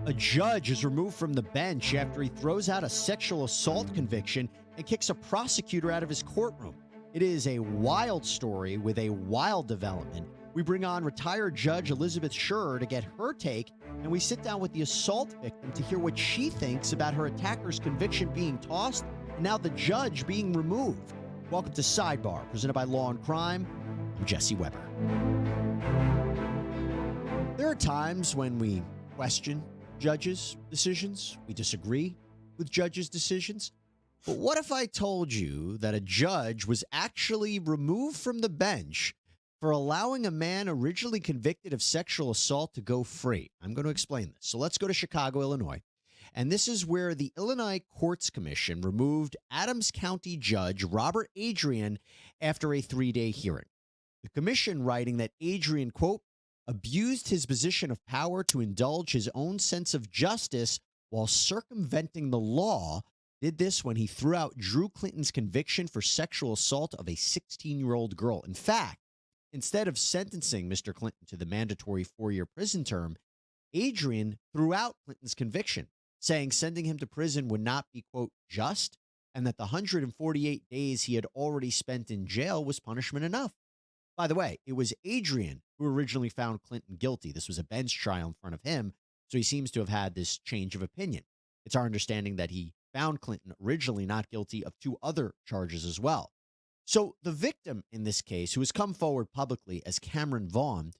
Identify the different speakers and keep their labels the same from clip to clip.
Speaker 1: A judge is removed from the bench after he throws out a sexual assault conviction and kicks a prosecutor out of his courtroom. It is a wild story with a wild development. We bring on retired Judge Elizabeth Scherer to get her take, and we sit down with the assault victim to hear what she thinks about her attacker's conviction being tossed and now the judge being removed. Welcome to Sidebar, presented by Law&Crime. I'm Jesse Weber. There are times when we question judges' decisions. We disagree with judges' decisions. But what if I told you that a judge was actually removed from the bench for allowing a man originally convicted of sexual assault to go free? I'm going to explain this. So let's go to Chicago, Illinois. And this is where the Illinois Courts Commission removed Adams County Judge Robert Adrian after a 3-day hearing. The commission writing that Adrian, quote, abused his position of power to indulge his own sense of justice while circumventing the law, did this when he threw out Drew Clinton's conviction for sexual assault of a 16-year-old girl. In fact, instead of sentencing Mr. Clinton to the mandatory 4-year prison term, Adrian threw out Clinton's conviction, saying sending him to prison would not be, quote, just, and that the 148 days he had already spent in jail was punishment enough. By the way, it was Adrian who originally found Clinton guilty. This was a bench trial in front of him, so he seems to have had this change of opinion. It's our understanding that he found Clinton originally not guilty of 2 other charges as well. So the victim in this case, who has come forward publicly as Cameron Vaughan,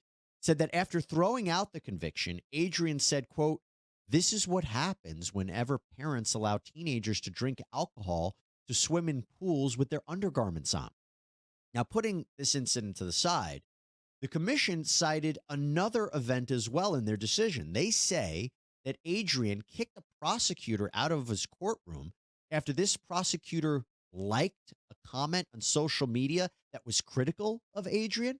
Speaker 1: said that after throwing out the conviction, Adrian said, quote, this is what happens whenever parents allow teenagers to drink alcohol to swim in pools with their undergarments on. Now, putting this incident to the side, the commission cited another event as well in their decision. They say that Adrian kicked a prosecutor out of his courtroom after this prosecutor liked a comment on social media that was critical of Adrian.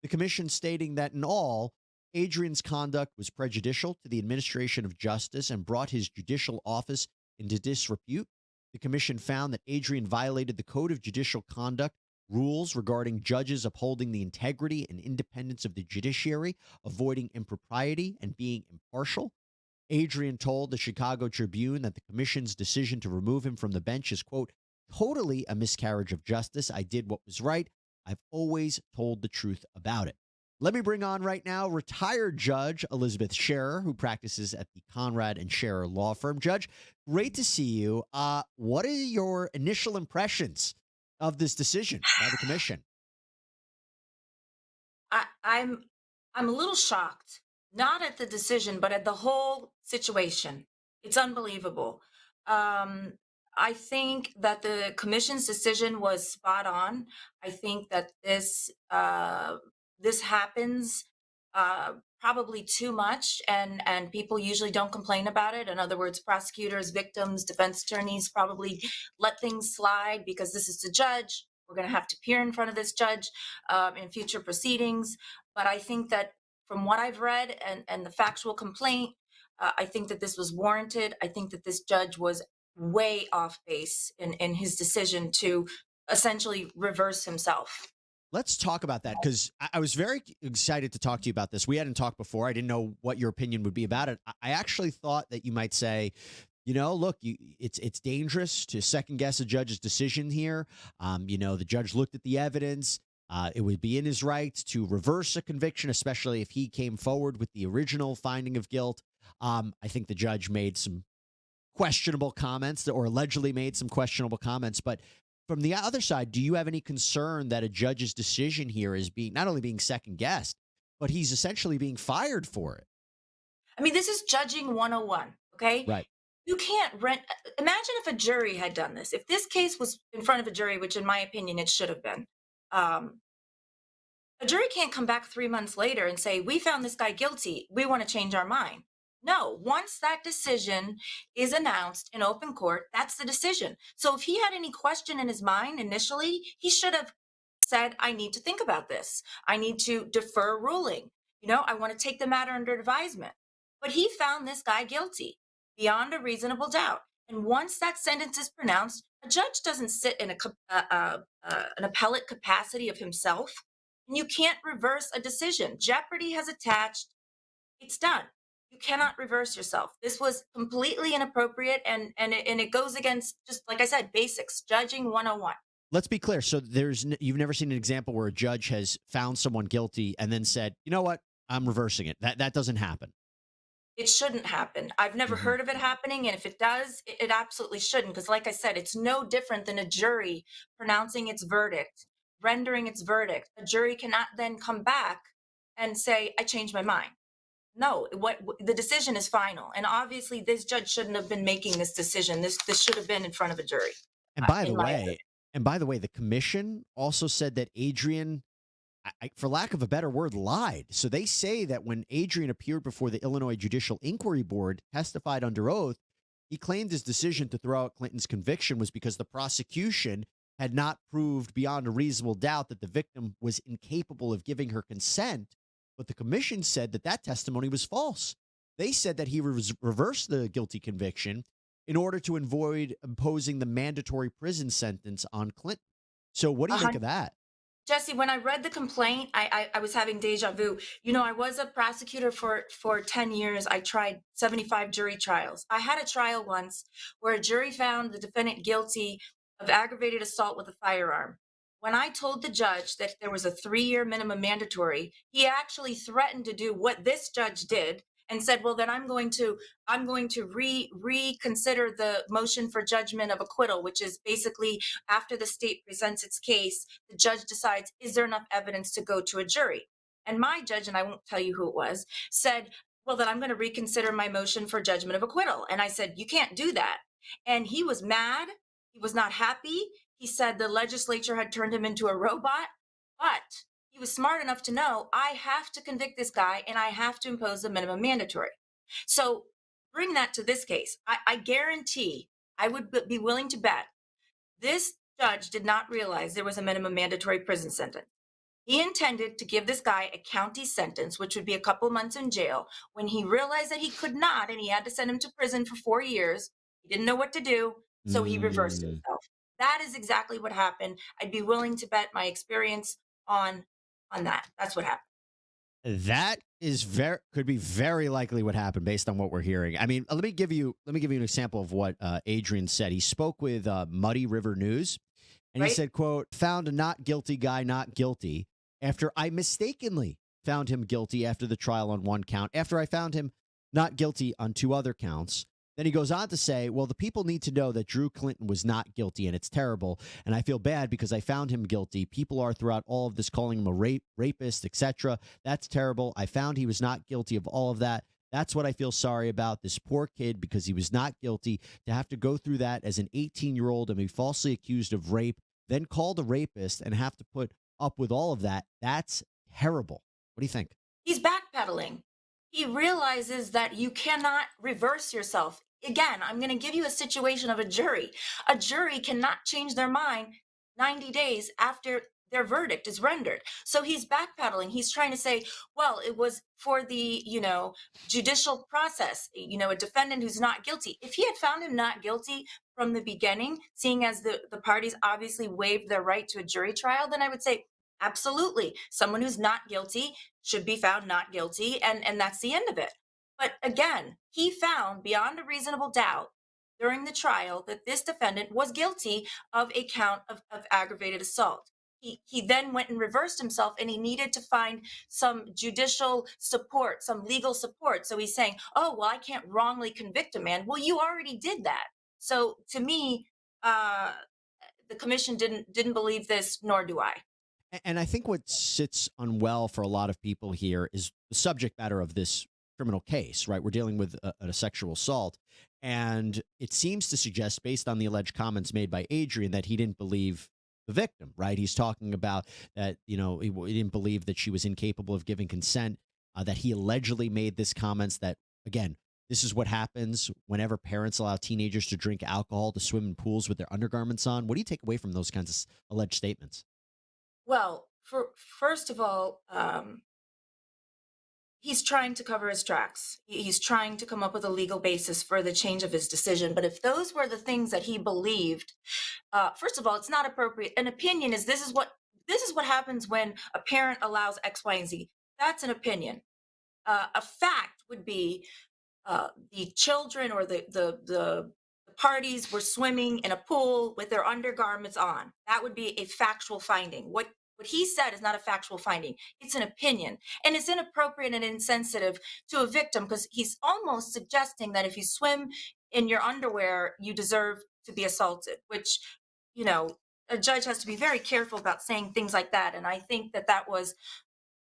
Speaker 1: The commission stating that in all, Adrian's conduct was prejudicial to the administration of justice and brought his judicial office into disrepute. The commission found that Adrian violated the Code of Judicial Conduct rules regarding judges upholding the integrity and independence of the judiciary, avoiding impropriety, and being impartial. Adrian told the Chicago Tribune that the commission's decision to remove him from the bench is, quote, totally a miscarriage of justice. I did what was right. I've always told the truth about it. Let me bring on right now retired Judge Elizabeth Scherer, who practices at the Conrad and Scherer law firm. Judge, great to see you. What are your initial impressions of this decision by the commission?
Speaker 2: I'm a little shocked, not at the decision, but at the whole situation. It's unbelievable. Um, I think that the commission's decision was spot on. I think that this happens probably too much, and people usually don't complain about it. In other words, prosecutors, victims, defense attorneys probably let things slide because this is the judge. We're going to have to appear in front of this judge in future proceedings. But I think that from what I've read and the factual complaint, I think that this was warranted. I think that this judge was way off base in his decision to essentially reverse himself.
Speaker 1: Let's talk about that, because I was very excited to talk to you about this. We hadn't talked before. I didn't know what your opinion would be about it. I actually thought that you might say, look, it's dangerous to second guess a judge's decision here. The judge looked at the evidence. It would be in his rights to reverse a conviction, especially if he came forward with the original finding of guilt. I think the judge made some questionable comments, or allegedly made some questionable comments. But from the other side, do you have any concern that a judge's decision here is being not only being second guessed, but he's essentially being fired for it?
Speaker 2: I mean, this is judging 101, okay?
Speaker 1: Right.
Speaker 2: You can't rent. Imagine if a jury had done this. If this case was in front of a jury, which in my opinion it should have been, um, a jury can't come back 3 months later and say, we found this guy guilty. We want to change our mind. No, once that decision is announced in open court, that's the decision. So if he had any question in his mind initially, he should have said, I need to think about this. I need to defer ruling. I want to take the matter under advisement. But he found this guy guilty beyond a reasonable doubt. And once that sentence is pronounced, a judge doesn't sit in an appellate capacity of himself, and you can't reverse a decision. Jeopardy has attached. It's done. You cannot reverse yourself. This was completely inappropriate, and it goes against, just like I said, basics, judging 101.
Speaker 1: Let's be clear. So you've never seen an example where a judge has found someone guilty and then said, you know what, I'm reversing it. That doesn't happen.
Speaker 2: It shouldn't happen. I've never
Speaker 1: Hmm.
Speaker 2: heard of it happening, and if it does, it absolutely shouldn't. Because, like I said, it's no different than a jury pronouncing its verdict, rendering its verdict. A jury cannot then come back and say, "I changed my mind." No, the decision is final, and obviously, this judge shouldn't have been making this decision. This should have been in front of a jury,
Speaker 1: And by the
Speaker 2: in my
Speaker 1: way,
Speaker 2: opinion.
Speaker 1: the commission also said that Adrian, for lack of a better word, lied. So they say that when Adrian appeared before the Illinois Judicial Inquiry Board, testified under oath, he claimed his decision to throw out Clinton's conviction was because the prosecution had not proved beyond a reasonable doubt that the victim was incapable of giving her consent. But the commission said that that testimony was false. They said that he reversed the guilty conviction in order to avoid imposing the mandatory prison sentence on Clinton. So what do you
Speaker 2: Uh-huh.
Speaker 1: make of that?
Speaker 2: Jesse, when I read the complaint, I was having deja vu. I was a prosecutor for 10 years. I tried 75 jury trials. I had a trial once where a jury found the defendant guilty of aggravated assault with a firearm. When I told the judge that there was a 3-year minimum mandatory, he actually threatened to do what this judge did and said, "Well, then I'm going to reconsider the motion for judgment of acquittal," which is basically after the state presents its case, the judge decides, is there enough evidence to go to a jury? And my judge, and I won't tell you who it was, said, well, then I'm going to reconsider my motion for judgment of acquittal. And I said, you can't do that. And he was mad. He was not happy. He said the legislature had turned him into a robot, but he was smart enough to know I have to convict this guy and I have to impose the minimum mandatory. So bring that to this case. I guarantee, I would be willing to bet this judge did not realize there was a minimum mandatory prison sentence. He intended to give this guy a county sentence, which would be a couple months in jail. When he realized that he could not and he had to send him to prison for 4 years, he didn't know what to do, so he reversed
Speaker 1: Mm.
Speaker 2: himself. That is exactly what happened. I'd be willing to bet my experience on that. That's what happened.
Speaker 1: That is very could be very likely what happened based on what we're hearing. I mean, let me give you an example of what Adrian said. He spoke with Muddy River News, and he
Speaker 2: Right?
Speaker 1: said, "quote Found a not guilty guy not guilty after I mistakenly found him guilty after the trial on one count. After I found him not guilty on two other counts." Then he goes on to say, well, the people need to know that Drew Clinton was not guilty, and it's terrible. And I feel bad because I found him guilty. People are throughout all of this calling him a rapist, etc. That's terrible. I found he was not guilty of all of that. That's what I feel sorry about. This poor kid, because he was not guilty, to have to go through that as an 18-year-old and be falsely accused of rape, then called a rapist and have to put up with all of that. That's terrible. What do you think?
Speaker 2: He's backpedaling. He realizes that you cannot reverse yourself. Again, I'm going to give you a situation of a jury. A jury cannot change their mind 90 days after their verdict is rendered. So he's backpedaling. He's trying to say, well, it was for the, judicial process, a defendant who's not guilty. If he had found him not guilty from the beginning, seeing as the parties obviously waived their right to a jury trial, then I would say, absolutely, someone who's not guilty should be found not guilty, and that's the end of it. But again, he found beyond a reasonable doubt during the trial that this defendant was guilty of a count of aggravated assault. He then went and reversed himself, and he needed to find some judicial support, some legal support. So he's saying, oh, well, I can't wrongly convict a man. Well, you already did that. So to me, the commission didn't believe this, nor do I.
Speaker 1: And I think what sits unwell for a lot of people here is the subject matter of this criminal case, right? We're dealing with a sexual assault. And it seems to suggest, based on the alleged comments made by Adrian, that he didn't believe the victim, right? He's talking about that, he didn't believe that she was incapable of giving consent, that he allegedly made this comments that, again, this is what happens whenever parents allow teenagers to drink alcohol, to swim in pools with their undergarments on. What do you take away from those kinds of alleged statements?
Speaker 2: Well, first of all, he's trying to cover his tracks. He's trying to come up with a legal basis for the change of his decision. But if those were the things that he believed, first of all, it's not appropriate. An opinion is this is what happens when a parent allows X, Y, and Z. That's an opinion. A fact would be the children or the parties were swimming in a pool with their undergarments on. That would be a factual finding. What he said is not a factual finding. It's an opinion. And it's inappropriate and insensitive to a victim because he's almost suggesting that if you swim in your underwear, you deserve to be assaulted, which, you know, a judge has to be very careful about saying things like that. And I think that that was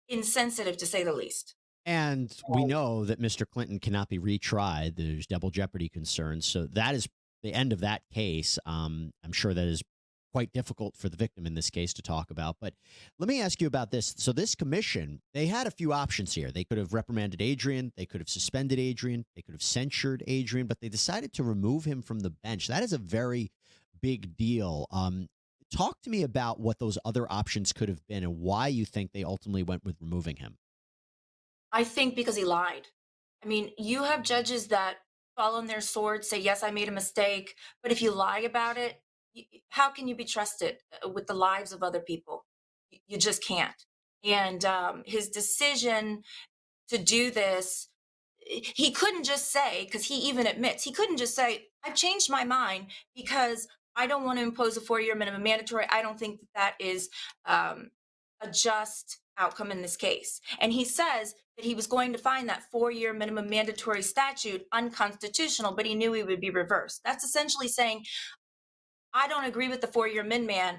Speaker 2: insensitive to say the least.
Speaker 1: And we know that Mr. Clinton cannot be retried. There's double jeopardy concerns. So that is the end of that case. I'm sure that is quite difficult for the victim in this case to talk about. But let me ask you about this. So this commission, they had a few options here. They could have reprimanded Adrian. They could have suspended Adrian. They could have censured Adrian, but they decided to remove him from the bench. That is a very big deal. Talk to me about what those other options could have been and why you think they ultimately went with removing him.
Speaker 2: I think because he lied. I mean, you have judges that fall on their sword, say, yes, I made a mistake. But if you lie about it, how can you be trusted with the lives of other people? You just can't. And his decision to do this, he couldn't just say, because he even admits, he couldn't just say, I've changed my mind because I don't want to impose a 4-year minimum mandatory. I don't think that that is um, a just outcome in this case. And he says that he was going to find that 4-year minimum mandatory statute unconstitutional, but he knew he would be reversed. That's essentially saying, I don't agree with the 4-year min man,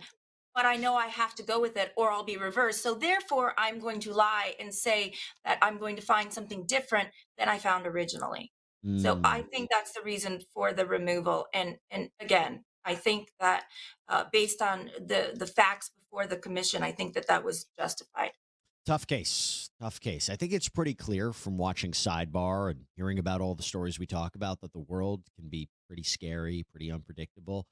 Speaker 2: but I know I have to go with it or I'll be reversed. So therefore, I'm going to lie and say that I'm going to find something different than I found originally. So I
Speaker 1: Mm.
Speaker 2: think that's the reason for the removal. And again, I think that based on the facts before the commission, I think that that was justified.
Speaker 1: Tough case. Tough case. I think it's pretty clear from watching Sidebar and hearing about all the stories we talk about that the world can be pretty scary, pretty unpredictable.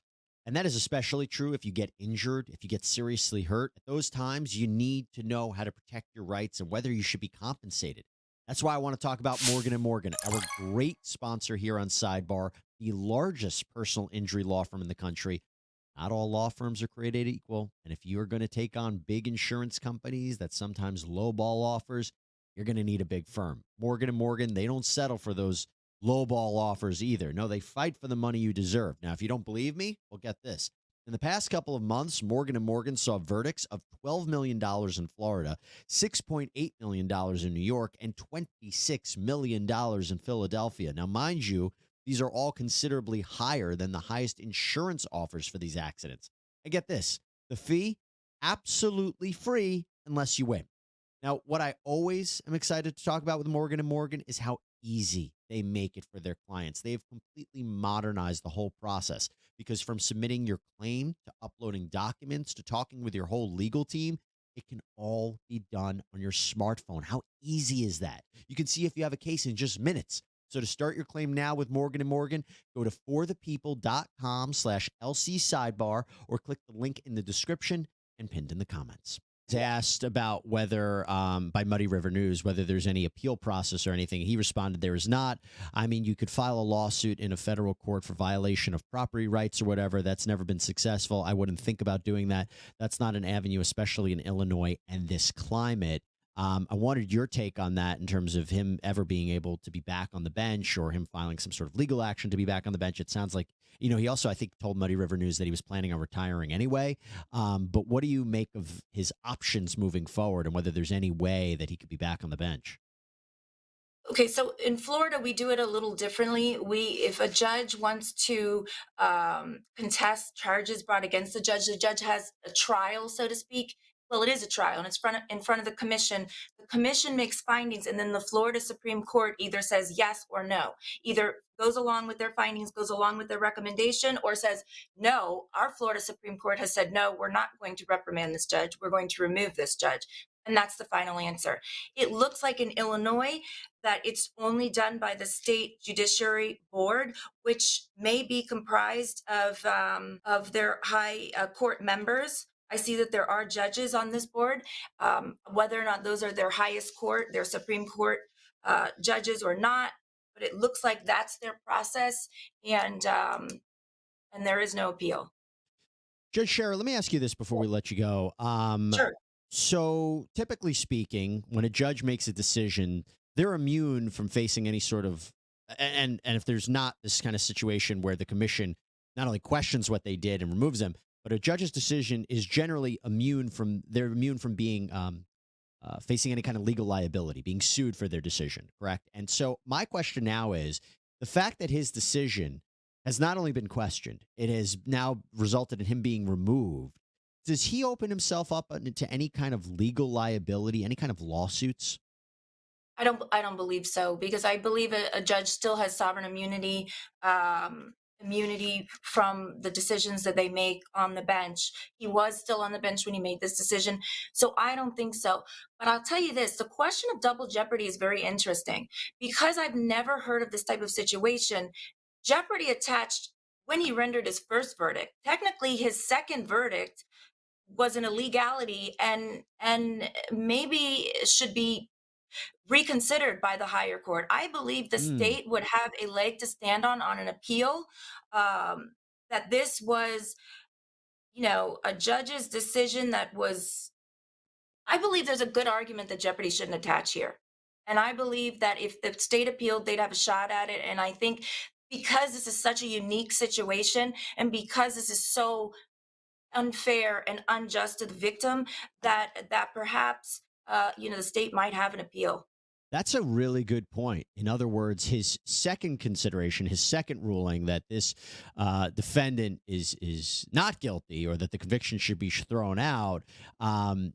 Speaker 1: And that is especially true if you get injured, if you get seriously hurt. At those times, you need to know how to protect your rights and whether you should be compensated. That's why I want to talk about Morgan and Morgan, our great sponsor here on Sidebar, the largest personal injury law firm in the country. Not all law firms are created equal. And if you're going to take on big insurance companies that sometimes lowball offers, you're going to need a big firm. Morgan and Morgan, they don't settle for those lowball offers either. No, they fight for the money you deserve. Now, if you don't believe me, well, get this. In the past couple of months, Morgan and Morgan saw verdicts of $12 million in Florida, $6.8 million in New York, and $26 million in Philadelphia. Now, mind you, these are all considerably higher than the highest insurance offers for these accidents. And get this, the fee, absolutely free unless you win. Now, what I always am excited to talk about with Morgan and Morgan is how easy they make it for their clients. They've completely modernized the whole process because from submitting your claim to uploading documents to talking with your whole legal team, it can all be done on your smartphone. How easy is that? You can see if you have a case in just minutes. So to start your claim now with Morgan & Morgan, go to forthepeople.com/LC sidebar or click the link in the description and pinned in the comments. Asked about whether, by Muddy River News, whether there's any appeal process or anything. He responded, there is not. I mean, you could file a lawsuit in a federal court for violation of property rights or whatever. That's never been successful. I wouldn't think about doing that. That's not an avenue, especially in Illinois and this climate. I wanted your take on that in terms of him ever being able to be back on the bench or him filing some sort of legal action to be back on the bench. It sounds like, he also, I think, told Muddy River News that he was planning on retiring anyway. But what do you make of his options moving forward and whether there's any way that he could be back on the bench?
Speaker 2: Okay, so in Florida, we do it a little differently. If a judge wants to contest charges brought against the judge has a trial, so to speak. Well, it is a trial, and it's in front of the commission. The commission makes findings, and then the Florida Supreme Court either says yes or no. Either goes along with their findings, goes along with their recommendation, or says no. Our Florida Supreme Court has said no. We're not going to reprimand this judge. We're going to remove this judge, and that's the final answer. It looks like in Illinois that it's only done by the state judiciary board, which may be comprised of their high court members. I see that there are judges on this board. Whether or not those are their highest court, their Supreme Court judges or not, but it looks like that's their process, and there is no appeal.
Speaker 1: Judge Scherer, let me ask you this before we let you go.
Speaker 2: Sure.
Speaker 1: So typically speaking, when a judge makes a decision, they're immune from facing any sort of And if there's not this kind of situation where the commission not only questions what they did and removes them, but a judge's decision is generally immune from being facing any kind of legal liability, being sued for their decision, correct? And so my question now is the fact that his decision has not only been questioned, it has now resulted in him being removed. Does he open himself up to any kind of legal liability, any kind of lawsuits?
Speaker 2: I don't believe so, because I believe a judge still has sovereign immunity, immunity from the decisions that they make on the bench. He was still on the bench when he made this decision, so I don't think so. But I'll tell you this: the question of double jeopardy is very interesting, because I've never heard of this type of situation. Jeopardy attached when he rendered his first verdict. Technically, his second verdict was an illegality, and maybe should be reconsidered by the higher court. I believe the
Speaker 1: Hmm.
Speaker 2: state would have a leg to stand on an appeal. That this was, a judge's decision that was. I believe there's a good argument that jeopardy shouldn't attach here, and I believe that if the state appealed, they'd have a shot at it. And I think because this is such a unique situation, and because this is so unfair and unjust to the victim, that perhaps the state might have an appeal.
Speaker 1: That's a really good point. In other words, his second consideration, his second ruling that this defendant is not guilty or that the conviction should be thrown out,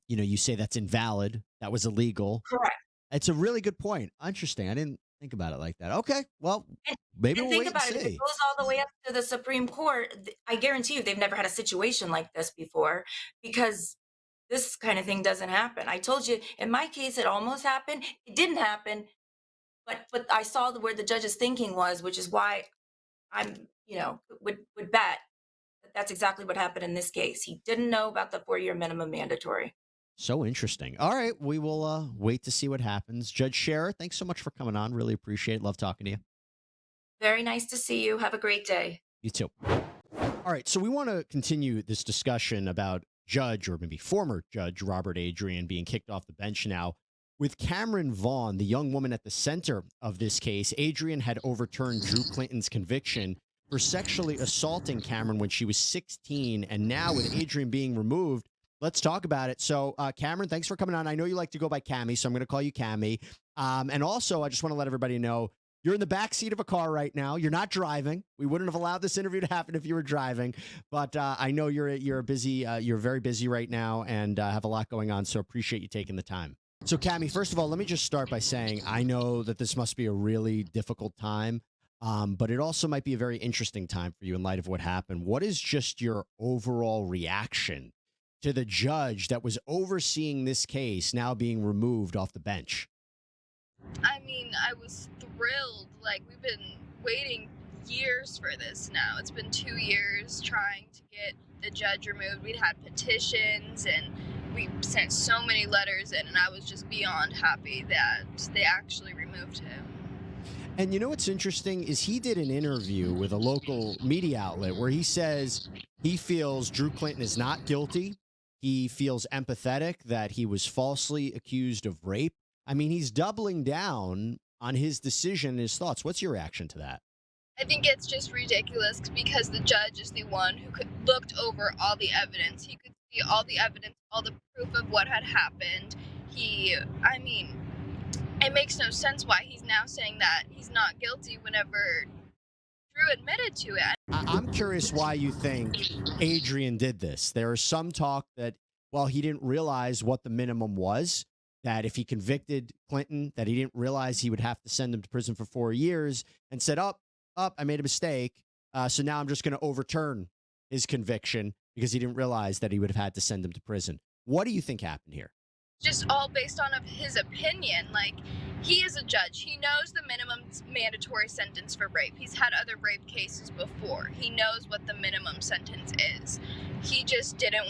Speaker 1: you say that's invalid. That was illegal.
Speaker 2: Correct.
Speaker 1: It's a really good point. Interesting. I didn't think about it like that. Okay. Well,
Speaker 2: And,
Speaker 1: maybe
Speaker 2: and
Speaker 1: we'll
Speaker 2: think
Speaker 1: wait and
Speaker 2: about it, if it
Speaker 1: see.
Speaker 2: goes all the way up to the Supreme Court, I guarantee you they've never had a situation like this before, because this kind of thing doesn't happen. I told you in my case it almost happened. It didn't happen, but I saw where the judge's thinking was, which is why I'm, would bet that that's exactly what happened in this case. He didn't know about the 4-year minimum mandatory.
Speaker 1: So interesting. All right. We will wait to see what happens. Judge Scherer, thanks so much for coming on. Really appreciate it. Love talking to you.
Speaker 2: Very nice to see you. Have a great day.
Speaker 1: You too. All right. So we want to continue this discussion about Judge, or maybe former Judge Robert Adrian, being kicked off the bench now. With Cameron Vaughan, the young woman at the center of this case, Adrian had overturned Drew Clinton's conviction for sexually assaulting Cameron when she was 16. And now with Adrian being removed, let's talk about it. So, Cameron, thanks for coming on. I know you like to go by Cammy, so I'm going to call you Cammy. And also, I just want to let everybody know you're in the back seat of a car right now. You're not driving. We wouldn't have allowed this interview to happen if you were driving. But I know you're busy. You're very busy right now and have a lot going on. So appreciate you taking the time. So, Cammy, first of all, let me just start by saying I know that this must be a really difficult time, but it also might be a very interesting time for you in light of what happened. What is just your overall reaction to the judge that was overseeing this case now being removed off the bench?
Speaker 3: I mean, I was thrilled. Like, we've been waiting years for this now. It's been 2 years trying to get the judge removed. We'd had petitions and we sent so many letters in, and I was just beyond happy that they actually removed him.
Speaker 1: And you know what's interesting is he did an interview with a local media outlet where he says he feels Drew Clinton is not guilty. He feels empathetic that he was falsely accused of rape. I mean, he's doubling down on his decision and his thoughts. What's your reaction to that?
Speaker 3: I think it's just ridiculous because the judge is the one who looked over all the evidence. He could see all the evidence, all the proof of what had happened. It makes no sense why he's now saying that he's not guilty whenever Drew admitted to it.
Speaker 1: I'm curious why you think Adrian did this. There is some talk that, well, he didn't realize what the minimum was, that if he convicted Clinton, that he didn't realize he would have to send him to prison for 4 years, and said, I made a mistake. So now I'm just going to overturn his conviction because he didn't realize that he would have had to send him to prison. What do you think happened here?
Speaker 3: Just all based on of his opinion. Like, he is a judge. He knows the minimum mandatory sentence for rape. He's had other rape cases before. He knows what the minimum sentence is. He just didn't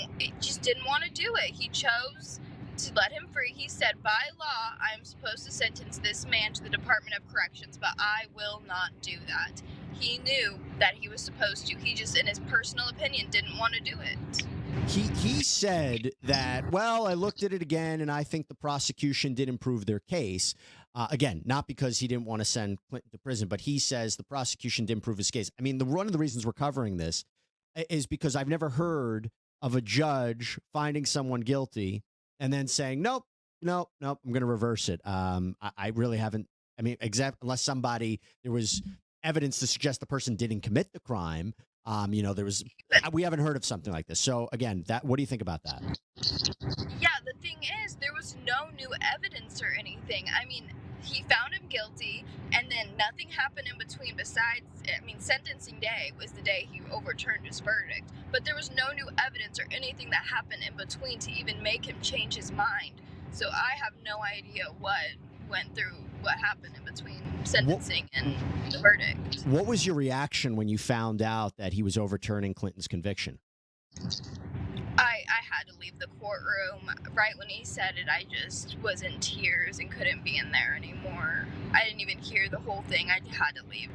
Speaker 3: want to do it. He chose to let him free. He said, by law, I'm supposed to sentence this man to the Department of Corrections, but I will not do that. He knew that he was supposed to. He just, in his personal opinion, didn't want to do it.
Speaker 1: He said that, well, I looked at it again, and I think the prosecution did improve their case. Again, not because he didn't want to send Clinton to prison, but he says the prosecution didn't prove his case. I mean, one of the reasons we're covering this is because I've never heard of a judge finding someone guilty and then saying, nope, I'm going to reverse it. I really haven't. I mean, unless there was evidence to suggest the person didn't commit the crime. We haven't heard of something like this. So again, what do you think about that?
Speaker 3: Yeah, the thing is, there was no new evidence or anything. I mean, he found him guilty, and then nothing happened in between besides, sentencing day was the day he overturned his verdict. But there was no new evidence or anything that happened in between to even make him change his mind. So I have no idea what happened in between sentencing and the verdict.
Speaker 1: What was your reaction when you found out that he was overturning Clinton's conviction?
Speaker 3: I had to leave the courtroom. Right when he said it, I just was in tears and couldn't be in there anymore. I didn't even hear the whole thing. I had to leave.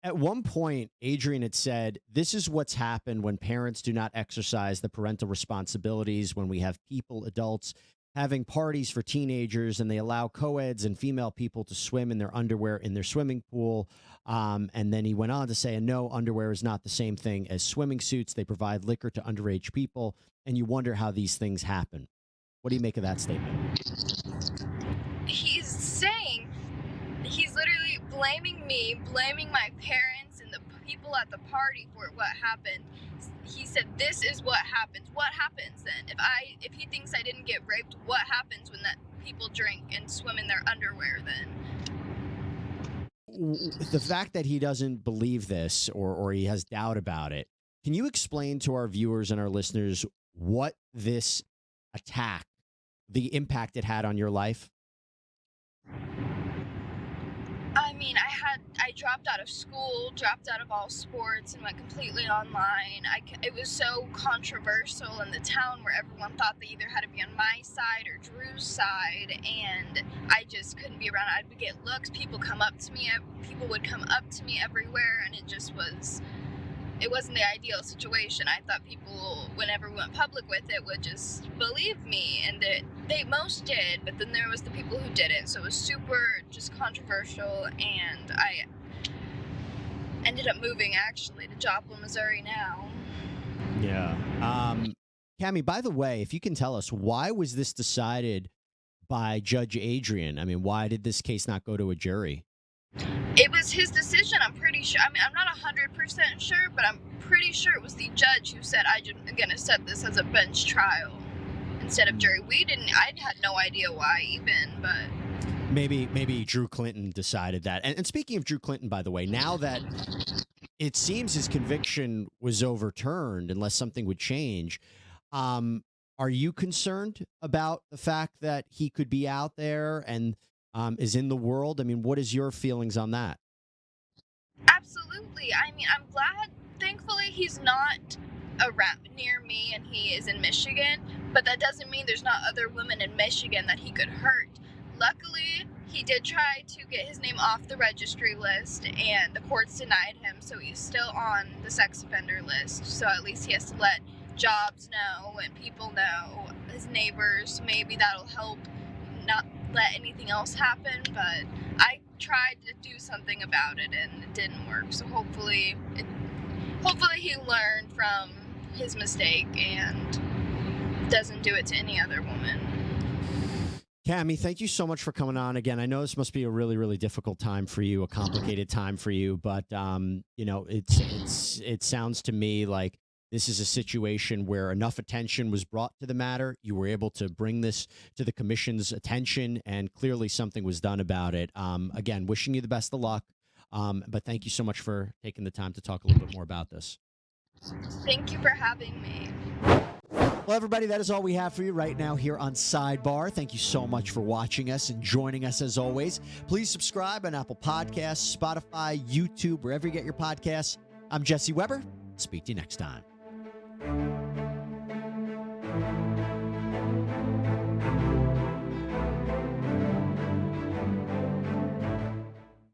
Speaker 1: At one point, Adrian had said, this is what's happened when parents do not exercise the parental responsibilities, when we have adults, having parties for teenagers, and they allow co-eds and female people to swim in their underwear in their swimming pool. And then he went on to say, and no, underwear is not the same thing as swimming suits. They provide liquor to underage people, and you wonder how these things happen. What do you make of that statement?
Speaker 3: He's literally blaming me, blaming my parents and the people at the party for what happened. He said, this is what happens. What happens then? If he thinks I didn't get raped, what happens when that people drink and swim in their underwear then?
Speaker 1: The fact that he doesn't believe this or he has doubt about it, can you explain to our viewers and our listeners what this attack, the impact it had on your life?
Speaker 3: I mean, I dropped out of school, dropped out of all sports, and went completely online. It was so controversial in the town where everyone thought they either had to be on my side or Drew's side, and I just couldn't be around. I'd get looks, people would come up to me everywhere, and it wasn't the ideal situation. I thought people, whenever we went public with it, would just believe me, and they most did, but then there was the people who didn't, so it was super just controversial, and I ended up moving, actually, to Joplin, Missouri now.
Speaker 1: Yeah. Cammie, by the way, if you can tell us, why was this decided by Judge Adrian? I mean, why did this case not go to a jury?
Speaker 3: It was his decision, I'm pretty sure. I mean, I'm not 100% sure, but I'm pretty sure it was the judge who said, I'm going to set this as a bench trial instead of jury. I had no idea why even, but...
Speaker 1: Maybe Drew Clinton decided that. And speaking of Drew Clinton, by the way, now that it seems his conviction was overturned, unless something would change, are you concerned about the fact that he could be out there and is in the world? I mean, what is your feelings on that?
Speaker 3: Absolutely. I mean, I'm glad, thankfully, he's not around near me and he is in Michigan, but that doesn't mean there's not other women in Michigan that he could hurt. Luckily, he did try to get his name off the registry list, and the courts denied him, so he's still on the sex offender list. So at least he has to let jobs know and people know, his neighbors. Maybe that'll help not let anything else happen, but I tried to do something about it, and it didn't work. So hopefully he learned from his mistake and doesn't do it to any other woman.
Speaker 1: Cammie, thank you so much for coming on again. I know this must be a really, really difficult time for you, a complicated time for you, but it sounds to me like this is a situation where enough attention was brought to the matter. You were able to bring this to the commission's attention, and clearly something was done about it. Again, wishing you the best of luck, but thank you so much for taking the time to talk a little bit more about this.
Speaker 3: Thank you for having me.
Speaker 1: Well, everybody, that is all we have for you right now here on Sidebar. Thank you so much for watching us and joining us as always. Please subscribe on Apple Podcasts, Spotify, YouTube, wherever you get your podcasts. I'm Jesse Weber. Speak to you next time.